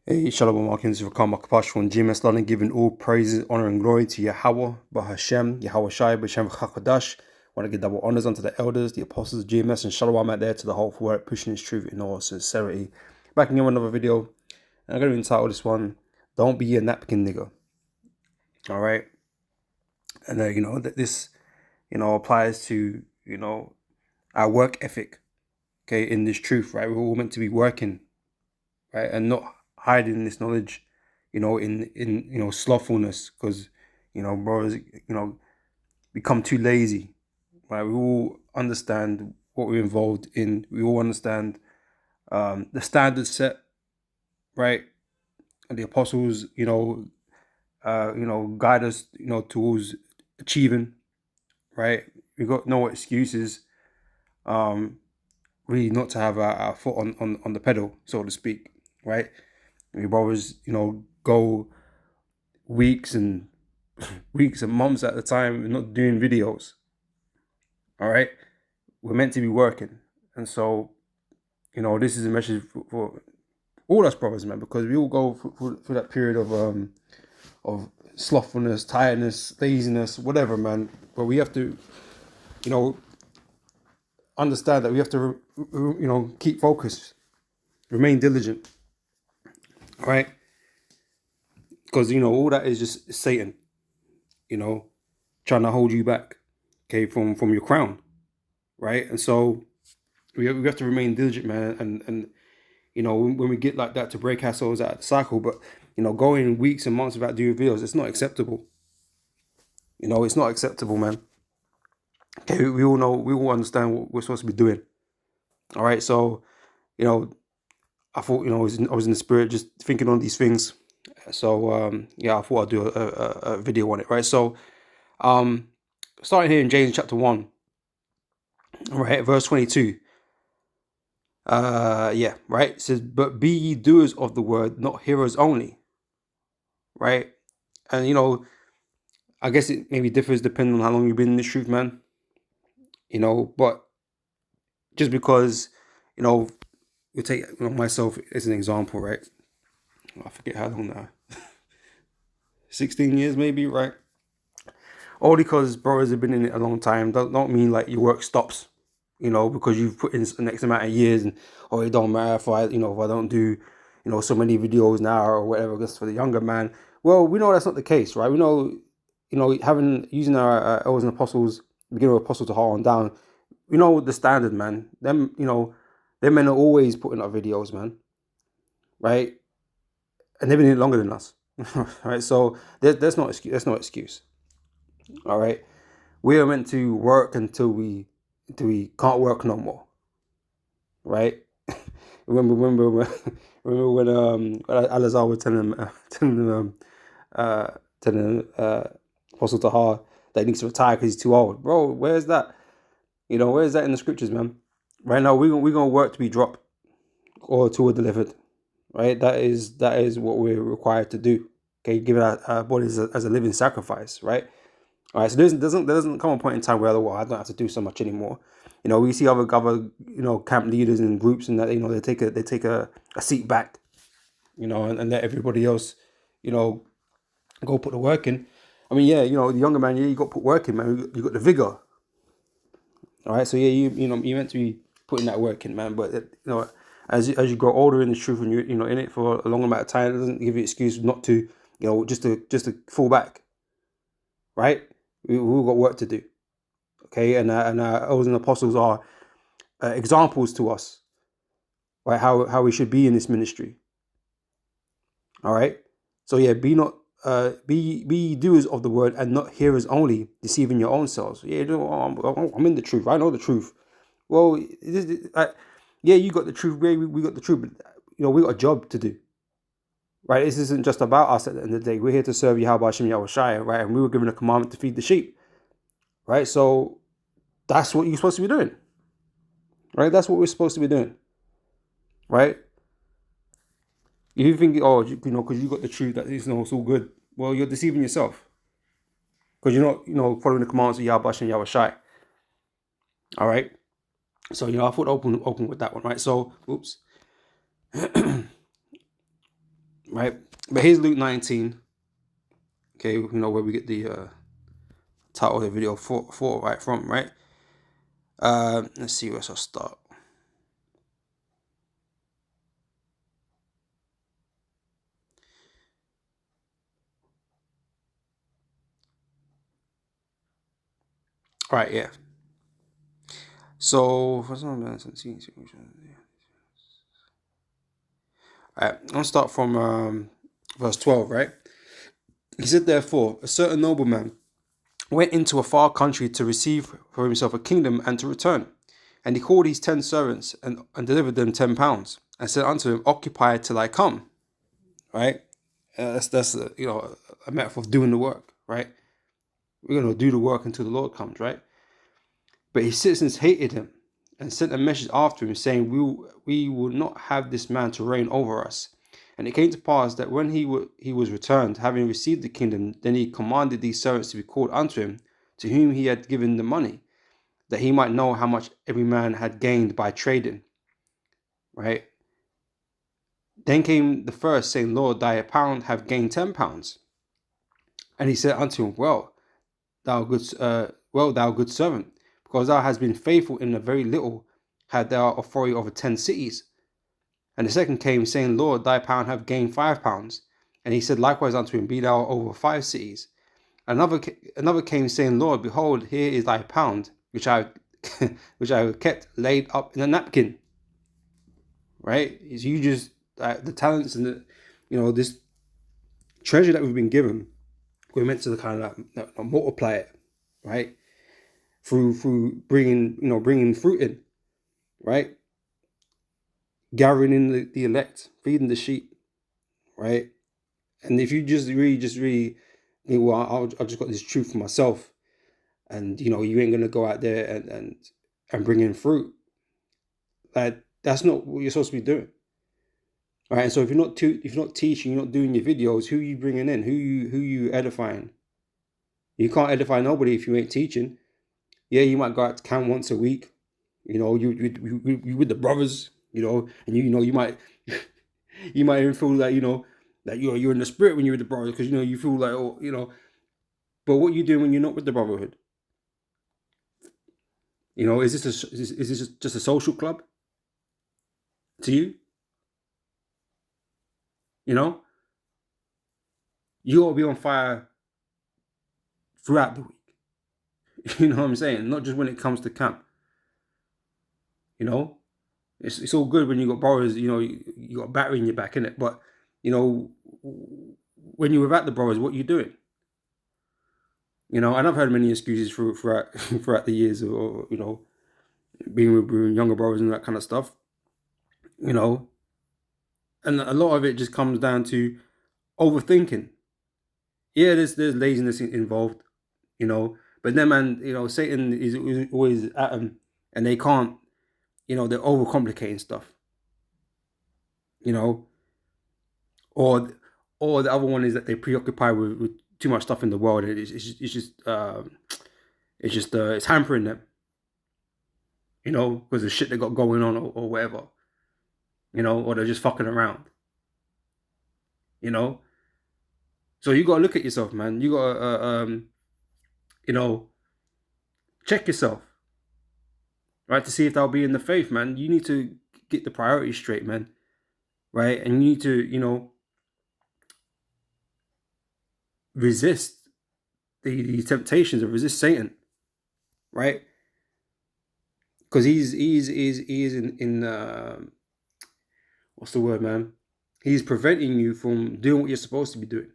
Hey, Shalom Markins for Karma Kapash from GMS London, giving all praises, honor, and glory to Yahweh, Bahashem, Yahweh Shai, Bashem Chakadash. Want to give double honors unto the elders, the apostles of GMS, and Shalom out there to the whole world, pushing his truth in all sincerity. Back again with another video, and I'm going to entitle this one, Don't Be a Napkin Nigger. Alright? And this, applies to, our work ethic, okay, in this truth, right? We're all meant to be working, right? And not hiding this knowledge, in slothfulness, because, brothers, become too lazy, right? We all understand what we're involved in. We all understand the standards set, right? And the apostles, guide us, towards achieving, right? We got no excuses, really not to have our foot on the pedal, so to speak, right? We brothers, go weeks and months at a time not doing videos. All right, we're meant to be working, and so this is a message for all us brothers, man, because we all go through that period of slothfulness, tiredness, laziness, whatever, man. But we have to, understand that we have to, keep focused, remain diligent, all right? Because all that is just Satan, trying to hold you back, okay, from your crown, right? And so we have to remain diligent, man, and when we get like that, to break ourselves out of the cycle. But going weeks and months without doing videos, it's not acceptable. It's not acceptable, man. Okay, we all know, we all understand what we're supposed to be doing. All right, so I thought, I was in the spirit, just thinking on these things. So I thought I'd do a video on it, right? So starting here in James chapter 1, right, verse 22. Right. It says, but be ye doers of the word, not hearers only. Right. And I guess it maybe differs depending on how long you've been in this truth, man. But just because, we take myself as an example, right? I forget how long now. 16 years maybe, right? All because brothers have been in it a long time don't mean like your work stops, because you've put in an X amount of years, and it don't matter if I don't do, so many videos now or whatever, just for the younger man. Well, we know that's not the case, right? We know, using our elders and apostles, beginning of apostle to heart on down, we know the standard, man. Them men are always putting up videos, man, right? And they've been in it longer than us, right? So there's no excuse. There's no excuse. All right, we are meant to work until we can't work no more, right? remember when Alazar was telling Apostle Tahar that he needs to retire because he's too old, bro. Where's that? Where's that in the scriptures, man? Right now we're gonna work to be dropped or to be delivered, right? That is what we're required to do. Okay, give our bodies as a living sacrifice, right? All right, so there doesn't come a point in time where, well, I don't have to do so much anymore. We see other camp leaders and groups, and that they take a seat back, and let everybody else, go put the work in. I mean, the younger man, you got to put work in, man. You got the vigor. All right, so you're meant to be putting that work in, man. But as you grow older in the truth, and you're in it for a long amount of time, it doesn't give you an excuse not to, just to fall back, right? We've all got work to do, okay? And our elders and apostles are examples to us, right? How we should be in this ministry. All right. So be doers of the word and not hearers only, deceiving your own selves. Yeah, I'm in the truth. I know the truth. Well, you got the truth. We got the truth, but we got a job to do. Right, this isn't just about us at the end of the day. We're here to serve Yahweh Hashem Yahweh Shai, right? And we were given a commandment to feed the sheep, right? So that's what you're supposed to be doing, right? That's what we're supposed to be doing, right? If you think, because you got the truth that it's all good, well, you're deceiving yourself, because you're not, following the commands of Yahweh Hashem Yahweh Shai. All right. So I thought open with that one, right? So, oops. right? But here's Luke 19. Okay, you know where we get the title of the video for right from, right? Let's see where I'll start. All right, yeah. So for some all right, I'm gonna start from verse 12, right? He said, therefore, a certain nobleman went into a far country to receive for himself a kingdom and to return. And he called his 10 servants and delivered them £10 and said unto him, occupy till I come. Right? That's a metaphor of doing the work, right? We're gonna do the work until the Lord comes, right? But his citizens hated him and sent a message after him saying, we will not have this man to reign over us. And it came to pass that when he was returned, having received the kingdom, then he commanded these servants to be called unto him, to whom he had given the money, that he might know how much every man had gained by trading. Right? Then came the first, saying, Lord, thy pound have gained £10. And he said unto him, thou good servant, because thou hast been faithful in a very little, had thou authority over 10 cities. And the second came, saying, Lord, thy pound have gained £5. And he said likewise unto him, be thou over 5 cities. Another came, saying, Lord, behold, here is thy pound, which I which I have kept laid up in a napkin. Right? Is you just the talents and this treasure that we've been given, we're meant to kind of multiply it, right? Through bringing fruit in, right? Gathering in the elect, feeding the sheep, right? And if you just really think, well, I just got this truth for myself, and you ain't gonna go out there and bring in fruit, that's not what you're supposed to be doing, right? And so if you're not teaching, you're not doing your videos, who are you bringing in? Who you edifying? You can't edify nobody if you ain't teaching. Yeah, you might go out to camp once a week. You with the brothers, and you might you might even feel like that you're in the spirit when you're with the brothers, because you feel like, But what you doing when you're not with the brotherhood? Is this just a social club to you? You ought to be on fire throughout the week. You know what I'm saying? Not just when it comes to camp. It's all good when you got brothers. You got a battery in your back, innit? But when you're without the brothers, what are you doing? And I've heard many excuses throughout the years, or being with younger brothers and that kind of stuff. And a lot of it just comes down to overthinking. Yeah, there's laziness involved, but then, man, Satan is always at them, and they can't, they're overcomplicating stuff, or the other one is that they preoccupy with too much stuff in the world. It's hampering them, because of shit they got going on, or whatever, or they're just fucking around, So you gotta look at yourself, man. You gotta, check yourself, right, to see if they'll be in the faith, man. You need to get the priorities straight, man, right? And you need to, resist the temptations, and resist Satan, right? Because he is in what's the word, man? He's preventing you from doing what you're supposed to be doing,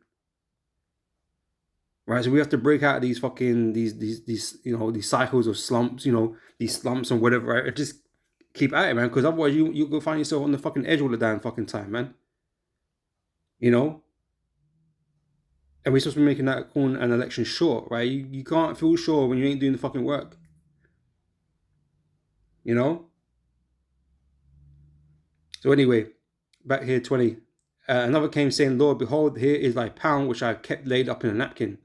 right? So we have to break out of these fucking these cycles of slumps, these slumps and whatever, right? Just keep at it, man, because otherwise you go find yourself on the fucking edge all the damn fucking time, man. And we're supposed to be making that call an election sure, right? You can't feel sure when you ain't doing the fucking work. So anyway, back here, 20. Another came saying, Lord, behold, here is thy pound, which I have kept laid up in a napkin.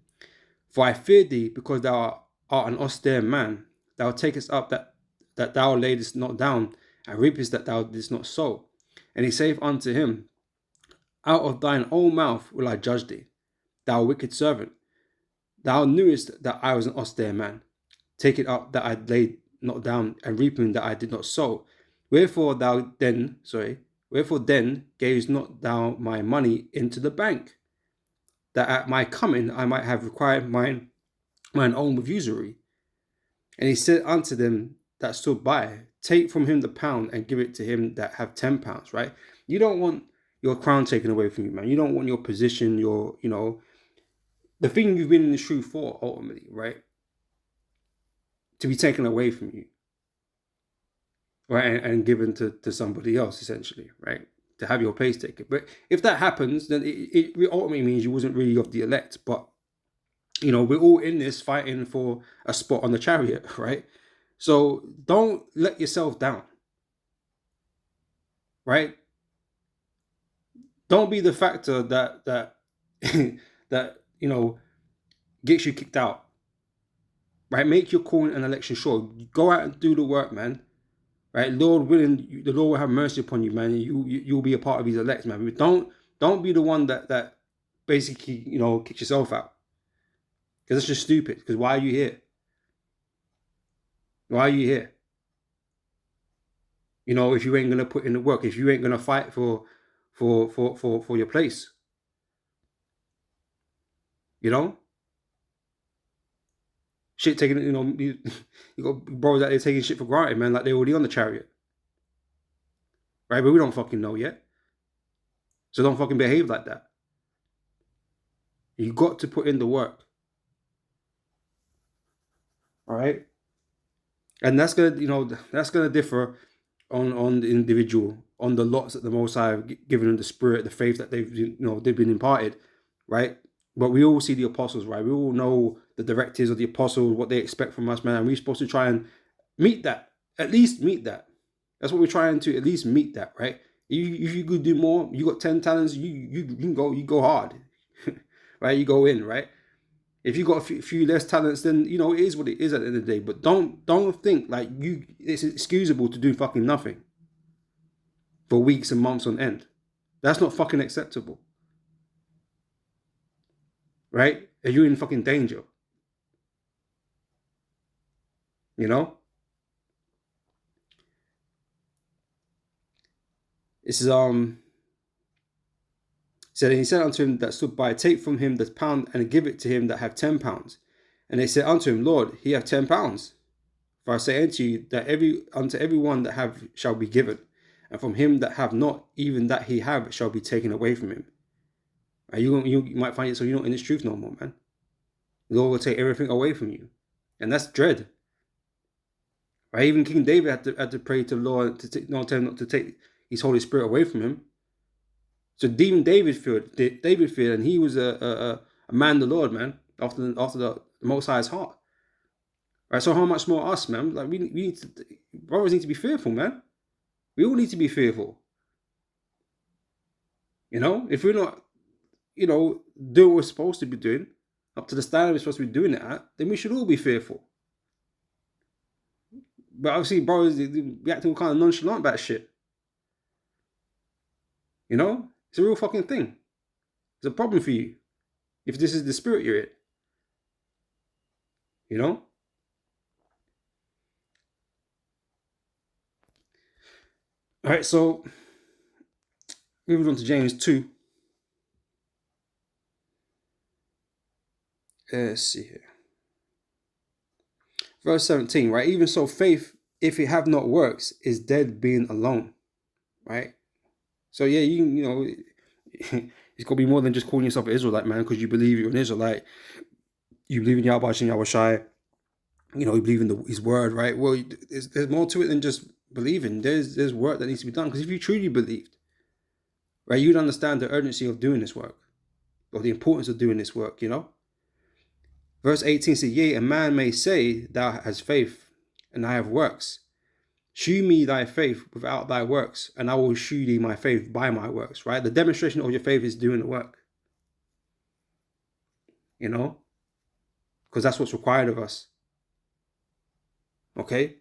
For I feared thee, because thou art an austere man. Thou takest up that thou laidest not down, and reapest that thou didst not sow. And he saith unto him, Out of thine own mouth will I judge thee, thou wicked servant. Thou knewest that I was an austere man, taking up that I laid not down, and reaping that I did not sow. Wherefore then gavest not thou my money into the bank, that at my coming I might have required mine own with usury? And he said unto them that stood by, take from him the pound and give it to him that have £10, right? You don't want your crown taken away from you, man. You don't want your position, the thing you've been in the shoe for, ultimately, right? To be taken away from you, right? And given to somebody else, essentially, right? To have your place taken. But if that happens, then it ultimately means you wasn't really of the elect. But, we're all in this fighting for a spot on the chariot, right? So don't let yourself down, right? Don't be the factor that that gets you kicked out, right? Make your calling and election sure. Go out and do the work, man. Right, Lord willing, the Lord will have mercy upon you, man. You'll be a part of His elect, man. But don't be the one that basically kicks yourself out, because that's just stupid. Because why are you here? Why are you here? If you ain't gonna put in the work, if you ain't gonna fight for your place, shit taking, you got bros out there taking shit for granted, man. Like they're already on the chariot, right? But we don't fucking know yet, so don't fucking behave like that. You got to put in the work, all right? And that's gonna differ on the individual, on the lots that the Most High have given them, the spirit, the faith that they've been imparted, right? But we all see the apostles, right? We all know the directives of the apostles, what they expect from us, man. And we're supposed to try and meet that, at least meet that. That's what we're trying to at least meet that, right? If you could do more, you got 10 talents, you can go hard, right? You go in, right? If you got a few less talents, then it is what it is at the end of the day. But don't think like it's excusable to do fucking nothing for weeks and months on end. That's not fucking acceptable, right? Are you in fucking danger? This is said, and he said unto him that stood by, take from him the pound and give it to him that have £10. And they said unto him, Lord, he have £10. For I say unto you that unto every one that have shall be given, and from him that have not, even that he have shall be taken away from him. And you might find it so you're not in this truth no more, man. The Lord will take everything away from you, and that's dread. Right? Even King David had to pray to the Lord to tell him not to take His Holy Spirit away from him. So even David feared, and he was a man of the Lord, man, after the Most High's heart. Right? So how much more us, man? Like we need to, brothers need to be fearful, man. We all need to be fearful. If we're not, doing what we're supposed to be doing, up to the standard we're supposed to be doing it at, then we should all be fearful. But obviously, brothers, we acting all kind of nonchalant about shit. It's a real fucking thing. It's a problem for you if this is the spirit you're in. All right, so moving on to James 2. Let's see here. Verse 17, right? Even so, faith, if it have not works, is dead being alone, right? So yeah, it's got to be more than just calling yourself an Israelite, man, because you believe you're an Israelite. You believe in Yahweh Hashem, Yahweh Shai. You believe in His word, right? Well, there's more to it than just believing. There's work that needs to be done. Because if you truly believed, right, you'd understand the urgency of doing this work, or the importance of doing this work, Verse 18 says, yea, a man may say, thou hast faith, and I have works. Shew me thy faith without thy works, and I will shew thee my faith by my works, right? The demonstration of your faith is doing the work, because that's what's required of us. Okay?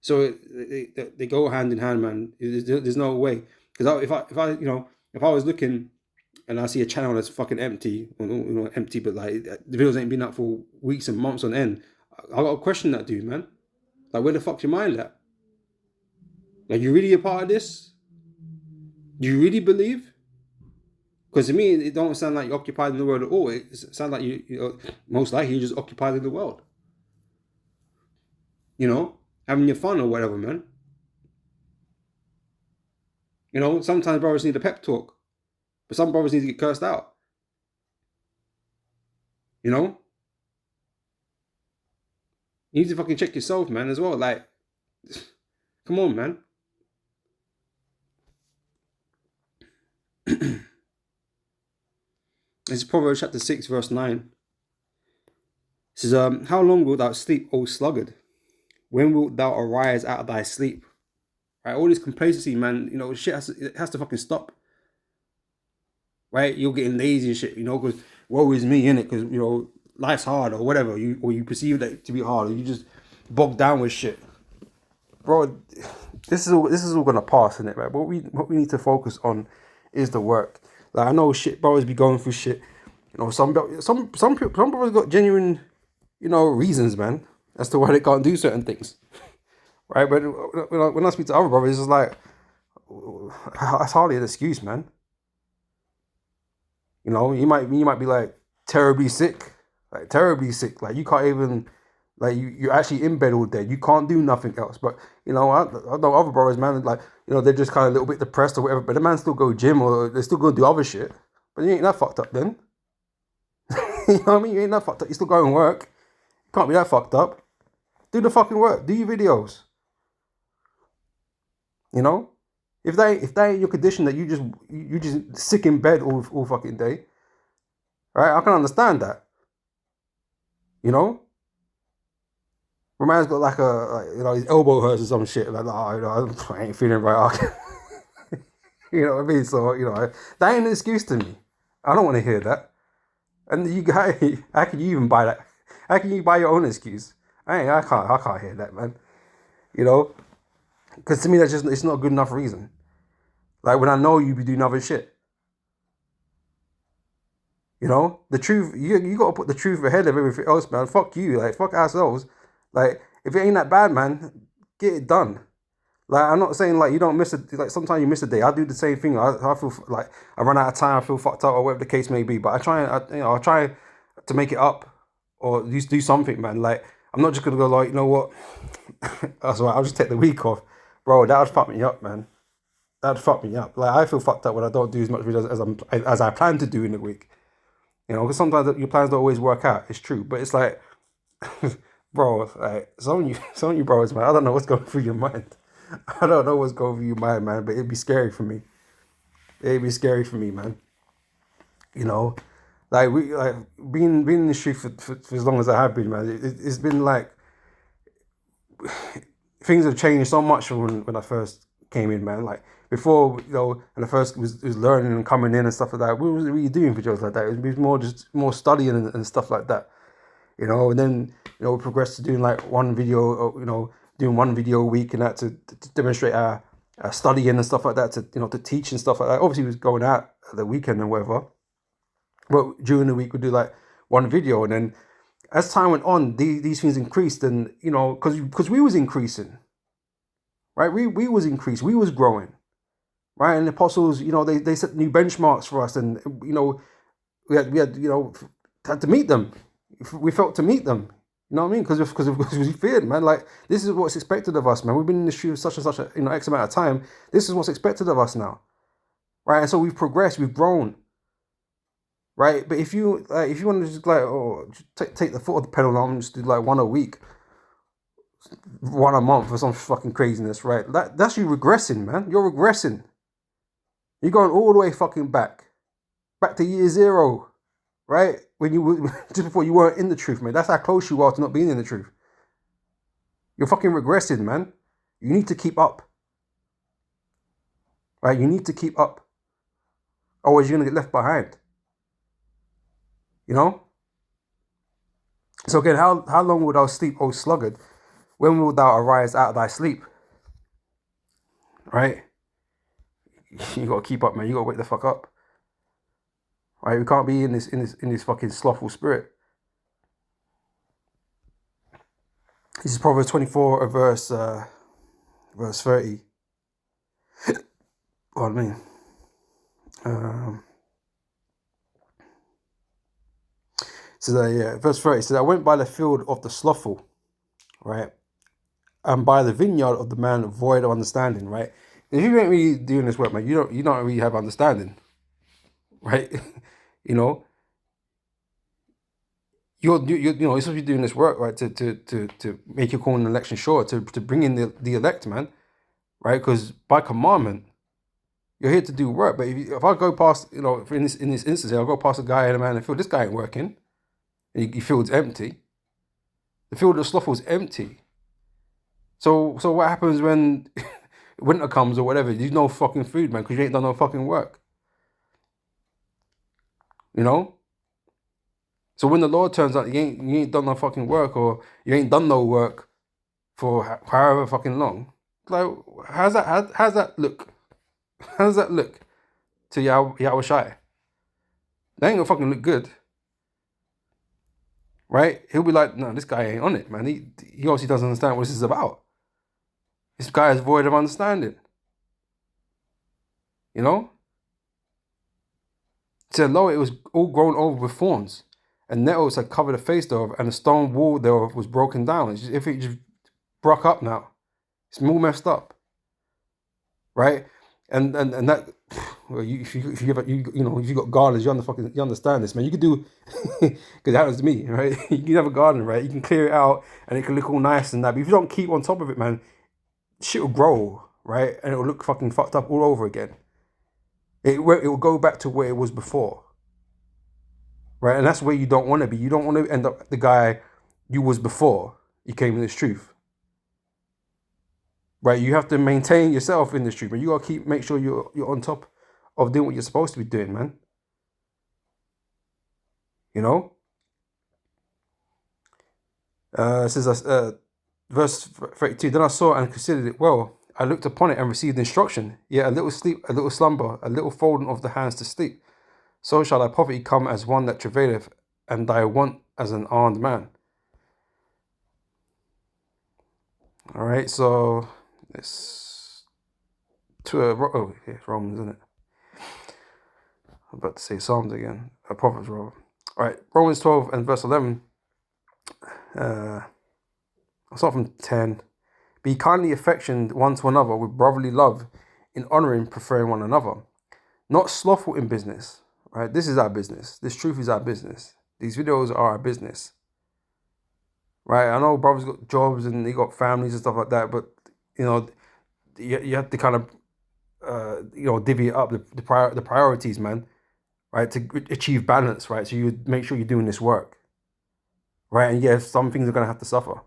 So they go hand in hand, man. There's no way. Because if I If I was looking and I see a channel that's fucking empty, empty, but like the videos ain't been up for weeks and months on end, I got to question that dude, man. Like, where the fuck's your mind at? Like, you really a part of this? Do you really believe? Because to me, it don't sound like you're occupied in the world at all. It sounds like most likely you're just occupied in the world. Having your fun or whatever, man. Sometimes brothers need a pep talk, but some brothers need to get cursed out. You know, you need to fucking check yourself, man, as well. Like, come on, man. This is Proverbs chapter 6, verse 9. It says, how long wilt thou sleep, O sluggard? When wilt thou arise out of thy sleep? Right, all this complacency, man, shit it has to fucking stop. Right? You're getting lazy and shit, because woe is me, innit? Because, life's hard or whatever, or you perceive that to be hard, or you just bogged down with shit. Bro, this is all gonna pass, innit, right? What we need to focus on is the work. Like, I know shit brothers be going through shit. Some brothers got genuine, reasons, man, as to why they can't do certain things. Right? But when I speak to other brothers, it's like, that's hardly an excuse, man. You might be like terribly sick. Like, you can't even, like, you're actually in bed all day. You can't do nothing else. But, I know other brothers, man, like, they're just kind of a little bit depressed or whatever, but the man still go gym or they're still going to do other shit. But you ain't that fucked up then. You know what I mean? You ain't that fucked up. You still go and work. You can't be that fucked up. Do the fucking work. Do your videos. If that ain't your condition, that you just sick in bed all fucking day, right? I can understand that. My man's got like his elbow hurts or some shit. Like, I ain't feeling right. You know what I mean? So that ain't an excuse to me. I don't want to hear that. And how can you even buy that? How can you buy your own excuse? I can't hear that, man. Because to me, it's not a good enough reason. Like, when I know you be doing other shit. The truth, you got to put the truth ahead of everything else, man. Fuck you, like, fuck ourselves. Like, if it ain't that bad, man, get it done. Like, I'm not saying, like, you don't miss it. Like, sometimes you miss a day. I do the same thing. I feel like I run out of time. I feel fucked up or whatever the case may be. But I try to make it up or at least do something, man. Like, I'm not just gonna go like, you know what? That's right. I'll just take the week off, bro. That would fuck me up, man. That'd fuck me up. Like, I feel fucked up when I don't do as much videos as I plan to do in a week. Because sometimes your plans don't always work out. It's true, but it's like, bro, like, some of you bros, man. I don't know what's going through your mind. I don't know what's going through your mind, man. But it'd be scary for me. It'd be scary for me, man. Like, being in the street for as long as I have been, man. It's been like, things have changed so much from when I first came in, man. Like, before, when I first was learning and coming in and stuff like that, we wasn't really doing videos like that. It was more studying and stuff like that, and then, we progressed to doing like one video, or, doing one video a week and that to demonstrate our studying and stuff like that, to teach and stuff like that. Obviously, we was going out at the weekend and whatever, but during the week we'd do like one video, and then as time went on, these things increased, and because we was increasing, right? We was increased, we was growing, right? And the apostles, they set new benchmarks for us, and we had to meet them. We felt to meet them. You know what I mean? Because we feared, man. Like, this is what's expected of us, man. We've been in the street such and such a X amount of time. This is what's expected of us now, right? And so we've progressed, we've grown, right? But if you want to just like, take the foot off the pedal now and just do like one a week, one a month, or some fucking craziness, right? That's you regressing, man. You're regressing. You're going all the way fucking back to year zero, right? When you just before you weren't in the truth, man. That's how close you are to not being in the truth. You're fucking regressing, man. You need to keep up, right? You need to keep up, otherwise you're gonna get left behind. So again, how long wilt thou sleep, O sluggard? When wilt thou arise out of thy sleep? Right? you got to keep up, man. You got to wake the fuck up. Right? We can't be in this fucking slothful spirit. This is Proverbs 24, verse 30. Pardon me. Verse 30 says, I went by the field of the slothful, right? And by the vineyard of the man void of understanding, right? If you ain't really doing this work, man, you don't really have understanding, right? You know, you're supposed to be doing this work, right? To make your call and election sure, to bring in the elect, man, right? Because by commandment, you're here to do work. But if I go past, in this instance, I'll go past a guy in a man and feel this guy ain't working, and you feel it's empty. The field of slothful is empty. So what happens when winter comes or whatever? There's no fucking food, man, because you ain't done no fucking work. You know? So when the Lord turns out, you ain't done no fucking work, or you ain't done no work for however fucking long. Like, how's that look? How does that look to Yahweh Shai? That ain't gonna fucking look good. Right? He'll be like, no, this guy ain't on it, man. He obviously doesn't understand what this is about. This guy is void of understanding. You know? It said, lo, it was all grown over with thorns, and nettles had covered the face thereof, and the stone wall thereof was broken down. If it just broke up now, it's all messed up. Right? And that, well, if you got gardeners, you understand this, man. You could do, because it happens to me, right? You can have a garden, right? You can clear it out, and it can look all nice and that. But if you don't keep on top of it, man, shit will grow, right? And it will look fucking fucked up all over again. It will go back to where it was before, right? And that's where you don't want to be. You don't want to end up the guy you was before you came in this truth, right? You have to maintain yourself in this truth, but you gotta make sure you're on top of doing what you're supposed to be doing, man. You know. It says, verse 32. Then I saw and considered it well. I looked upon it and received instruction. Yet a little sleep, a little slumber, a little folding of the hands to sleep. So shall thy poverty come as one that travaileth, and thy want as an armed man. All right, so it's it's Romans, isn't it? I'm about to say Psalms again. Proverbs, rather. All right, Romans 12 and verse 11. I'll start from 10. Be kindly affectioned one to another with brotherly love, in honoring, preferring one another. Not slothful in business, right? This is our business. This truth is our business. These videos are our business, right? I know brothers got jobs and they got families and stuff like that, but you have to kind of divvy up the priorities, man, right? To achieve balance, right? So you make sure you're doing this work, right? And yes, some things are gonna have to suffer,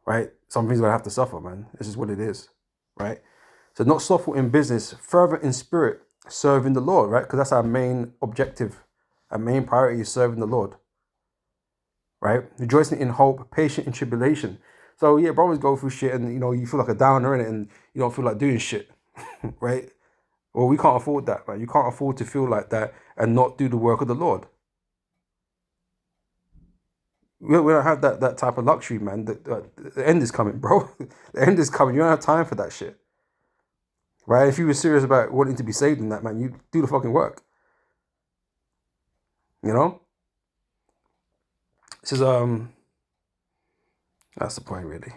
right? Some things are gonna have to suffer, man. This is what it is, right? So not slothful in business, fervent in spirit, serving the Lord, right? Because that's our main objective. Our main priority is serving the Lord, right? Rejoicing in hope, patient in tribulation. So yeah, brothers go through shit and you feel like a downer in it and you don't feel like doing shit, right? Well, we can't afford that, man. You can't afford to feel like that and not do the work of the Lord. We don't have that type of luxury, man. The end is coming, bro. The end is coming. You don't have time for that shit. Right? If you were serious about wanting to be saved in that, man, you do the fucking work. You know? This is that's the point really.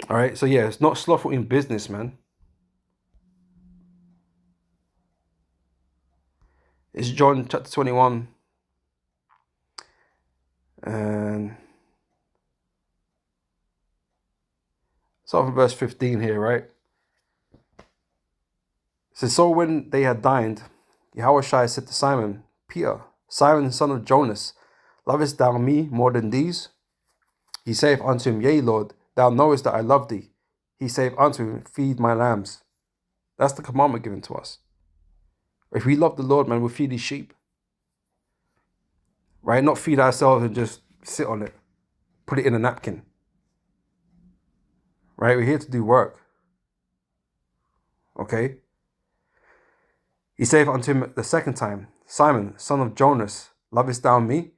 All right, so yeah, it's not slothful in business, man. It's John chapter 21. And start from verse 15 here, right? It says, so when they had dined, Yahushua said to Simon Peter, Simon, son of Jonas, lovest thou me more than these? He saith unto him, yea, Lord, thou knowest that I love thee. He saith unto him, feed my lambs. That's the commandment given to us. If we love the Lord, man, we'll feed his sheep. Right? Not feed ourselves and just sit on it. Put it in a napkin. Right? We're here to do work. Okay. He saith unto him the second time, Simon, son of Jonas, lovest thou me?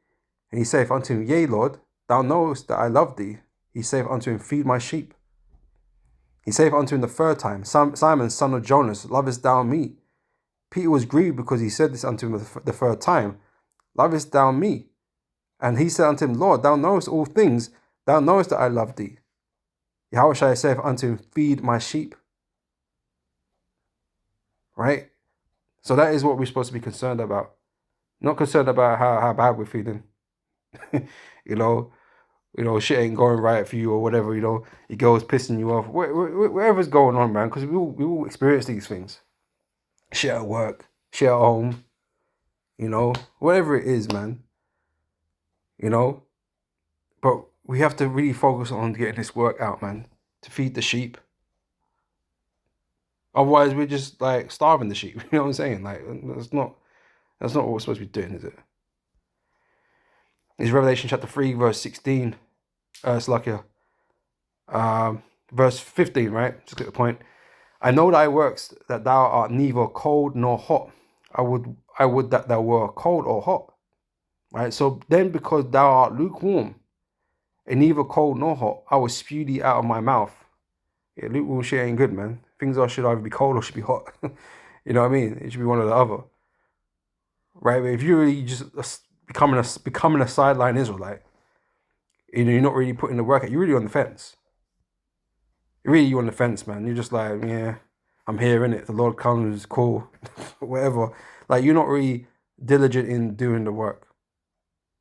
And he saith unto him, Yea, Lord, thou knowest that I love thee. He saith unto him, Feed my sheep. He saith unto him the third time, Simon, son of Jonas, lovest thou me? Peter was grieved because he said this unto him the third time, Lovest thou me? And he said unto him, Lord, thou knowest all things, thou knowest that I love thee. Yahweh saith unto him, Feed my sheep. Right? So that is what we're supposed to be concerned about. Not concerned about how bad we're feeling. you know, shit ain't going right for you or whatever, your girl's pissing you off. Whatever's going on, man, because we all experience these things. Shit at work, shit at home, whatever it is, man. But we have to really focus on getting this work out, man, to feed the sheep. Otherwise, we're just like starving the sheep. You know what I'm saying? Like, that's not what we're supposed to be doing, is it? It's Revelation chapter 3, verse 16. It's like verse 15, right? Just get the point. I know thy works, that thou art neither cold nor hot. I would that thou were cold or hot. Right? So then, because thou art lukewarm, and neither cold nor hot, I will spew thee out of my mouth. Yeah, lukewarm shit ain't good, man. Things should either be cold or should be hot. You know what I mean? It should be one or the other. Right? But if you're really just becoming a sideline Israelite, you're not really putting the work out, you're really on the fence. You're on the fence, man. You're just like, yeah, I'm here, innit? The Lord comes, cool, whatever. Like, you're not really diligent in doing the work.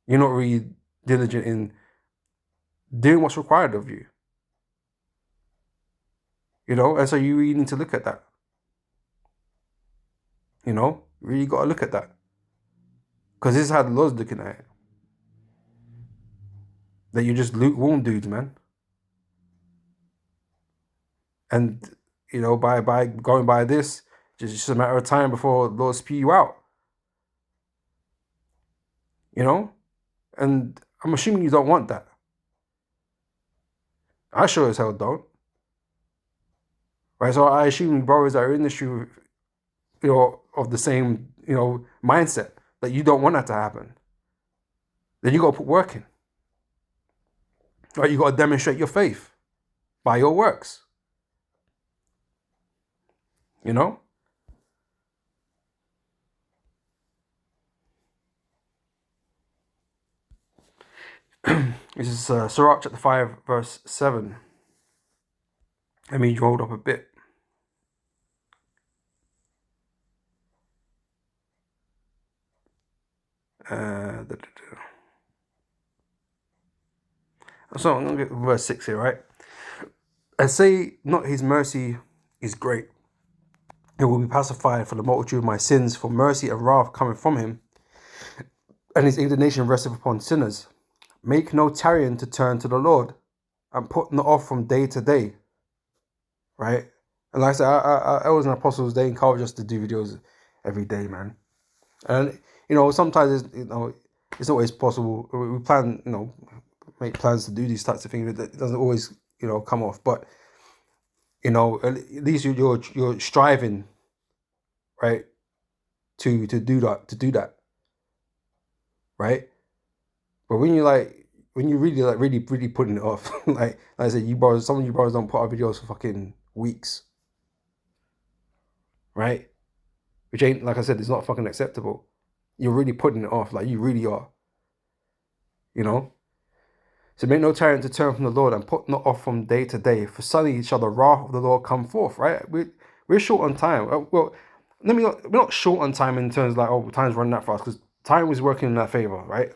You're not really diligent in doing what's required of you. And so you really need to look at that. You really got to look at that. Because this is how the Lord's looking at it. That you're just lukewarm dudes, man. And, by going by this, just a matter of time before the Lord spew you out. And I'm assuming you don't want that. I sure as hell don't. Right? So I assume brothers that are in the industry, of the same, mindset, that you don't want that to happen. Then you got to put work in. Right? You got to demonstrate your faith by your works. This is Sirach chapter 5, verse 7. Let me hold up a bit. So I'm going to get verse 6 here, right? And say not his mercy is great. It will be pacified for the multitude of my sins, for mercy and wrath coming from him, and his indignation resteth upon sinners. Make no tarrying to turn to the Lord, and put not off from day to day. Right? And like I said, I was an apostles, they encourage us to do videos every day, man. And, sometimes, it's not always possible. We plan, make plans to do these types of things. It doesn't always, come off. But, at least you're striving, right, to do that. Right? But when you really putting it off, like I said, some of you brothers don't put out videos for fucking weeks. Right? Which ain't, like I said, it's not fucking acceptable. You're really putting it off, like you really are. So make no tarrying to turn from the Lord, and put not off from day to day, for suddenly shall the wrath of the Lord come forth. Right? We're short on time. Well, we're not short on time in terms of like, time's running that fast, because time is working in our favor, right?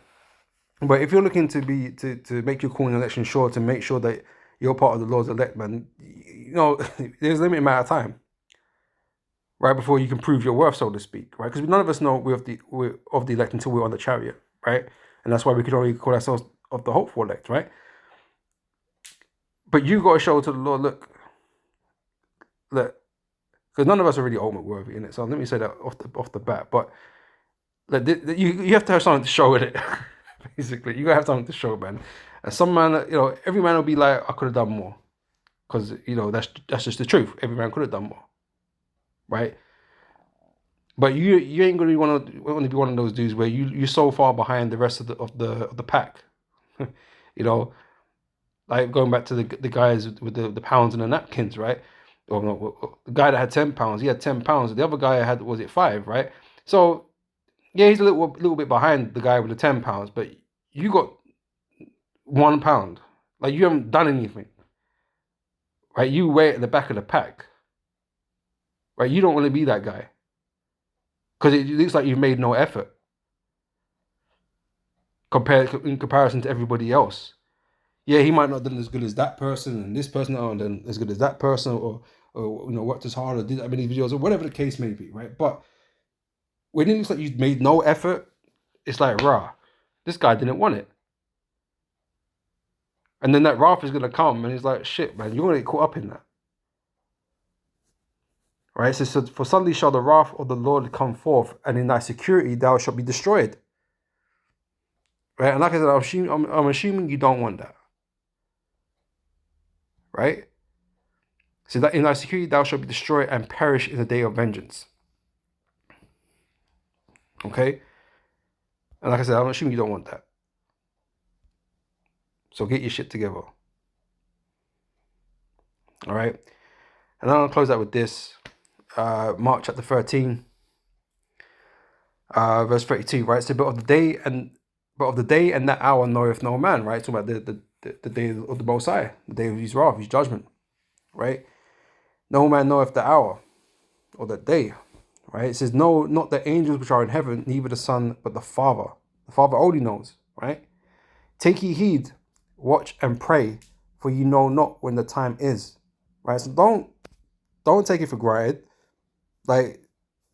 But if you're looking to make your calling election sure, to make sure that you're part of the Lord's elect, man, there's a limited amount of time, right, before you can prove your worth, so to speak, right? Because none of us know we're of the elect until we're on the chariot, right? And that's why we could only call ourselves of the hopeful elect, right? But you got to show to the Lord, look, because none of us are really ultimate worthy in it. So let me say that off the bat. But you have to have something to show in it. Basically, you gotta have something to show, man. And some man, every man will be like, I could have done more, because that's just the truth. Every man could have done more, right? But you ain't gonna want to be one of those dudes where you're so far behind the rest of the pack. You know, like going back to the guys with the pounds and the napkins, right? Or no, the guy that had 10 pounds, he had 10 pounds. The other guy had, was it 5, right? So yeah, he's a little bit behind the guy with the 10 pounds, but you got 1 pound. Like you haven't done anything, right? You way at the back of the pack, right? You don't want to be that guy because it looks like you've made no effort compared in comparison to everybody else. Yeah, he might not have done as good as that person, and this person aren't done as good as that person, or worked as hard or did that many videos or whatever the case may be, right? But when it looks like you've made no effort, it's like, rah, this guy didn't want it. And then that wrath is gonna come, and he's like, shit, man, you're gonna get caught up in that. Right? So for suddenly shall the wrath of the Lord come forth, and in thy security thou shalt be destroyed. Right? And like I said, I'm assuming you don't want that. Right? So that in thy security thou shalt be destroyed and perish in the day of vengeance. Okay? And like I said, I'm assuming you don't want that. So get your shit together. All right? And I'm going to close out with this. Mark chapter 13, verse 32, right? So, but of the day and that hour knoweth no man, right? Talking about the day of the Most High, the day of his wrath, his judgment, right? No man knoweth the hour or the day, right? It says, no, not the angels which are in heaven, neither the Son, but the Father. The Father only knows, right? Take ye heed, watch and pray, for you know not when the time is, right? So don't take it for granted. Like,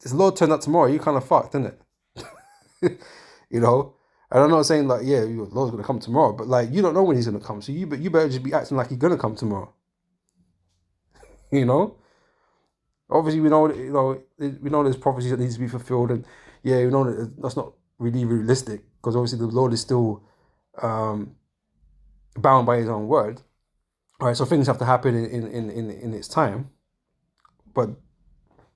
if the Lord turned up tomorrow, you kind of fucked, isn't it? You know? And I'm not saying like, yeah, the Lord's gonna come tomorrow, but like you don't know when he's gonna come. So you better just be acting like he's gonna come tomorrow. You know? Obviously we know there's prophecies that needs to be fulfilled, and yeah, we know that that's not really realistic, because obviously the Lord is still bound by his own word. All right, so things have to happen in its time. But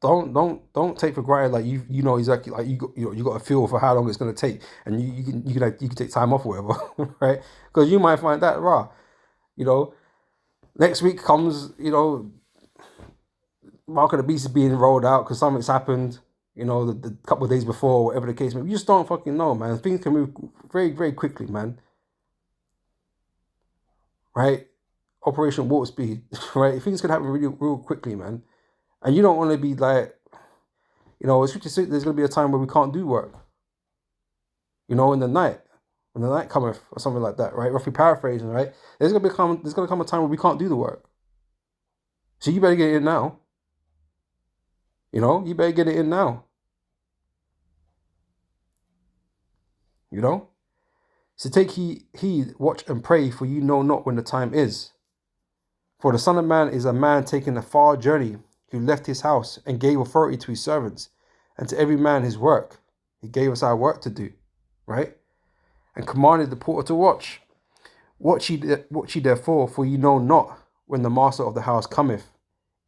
don't take for granted like you know exactly, like you got a feel for how long it's gonna take, and you can take time off or whatever, right? Because you might find that next week comes, Mark of the Beast is being rolled out because something's happened, the couple of days before, whatever the case may be. You just don't fucking know, man. Things can move very, very quickly, man. Right? Operation Warp Speed, right? Things can happen really, real quickly, man. And you don't want to be like, it's 56, there's going to be a time where we can't do work. In the night, when the night cometh, or something like that, right? Roughly paraphrasing, right? There's going to come a time where we can't do the work. So you better get it in now. You better get it in now. So take heed, watch and pray, for you know not when the time is. For the Son of Man is a man taking a far journey, who left his house and gave authority to his servants, and to every man his work. He gave us our work to do, right? And commanded the porter to watch. Watch ye therefore, for you know not when the master of the house cometh,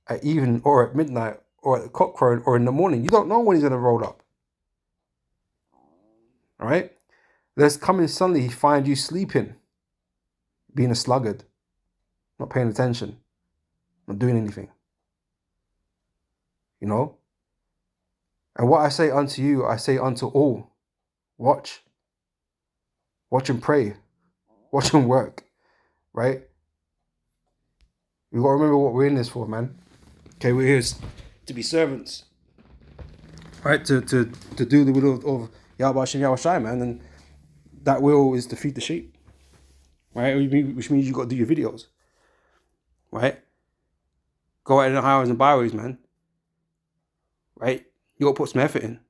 at even or at midnight, or at the cock crowing, or in the morning. You don't know when he's going to roll up. All right? Lest coming suddenly he find you sleeping, being a sluggard, not paying attention, not doing anything. And what I say unto you, I say unto all, watch and pray, watch and work, right? We got to remember what we're in this for, man. Okay, we're here to be servants, right? To do the will of Yahweh Shem Yahweh Shai, man. And that will is to feed the sheep, right? Which means you got to do your videos, right? Go out in the highways and byways, man, right? You got to put some effort in,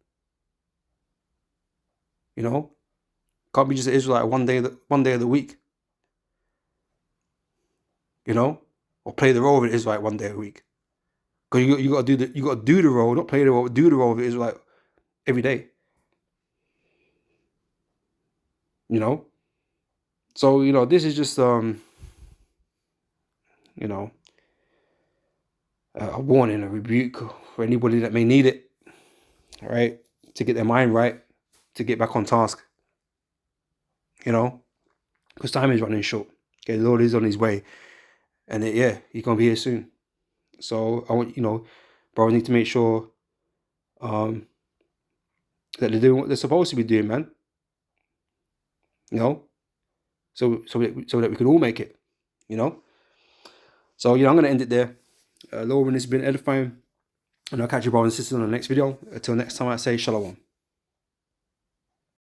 Can't be just an Israelite one day of the week, or play the role of an Israelite one day a week. Because you got to do the role, not play the role, do the role of an Israelite every day. So this is just a warning, a rebuke, for anybody that may need it, all right, to get their mind right, to get back on task, you know, because time is running short. Okay, the Lord is on his way, and yeah, he's gonna be here soon. So I want, brothers need to make sure that they're doing what they're supposed to be doing, man. You know, so that we can all make it. You know. So I'm gonna end it there. Lauren, this has been edifying, and I'll catch you, brothers and sisters, on the next video. Until next time, I say shalom.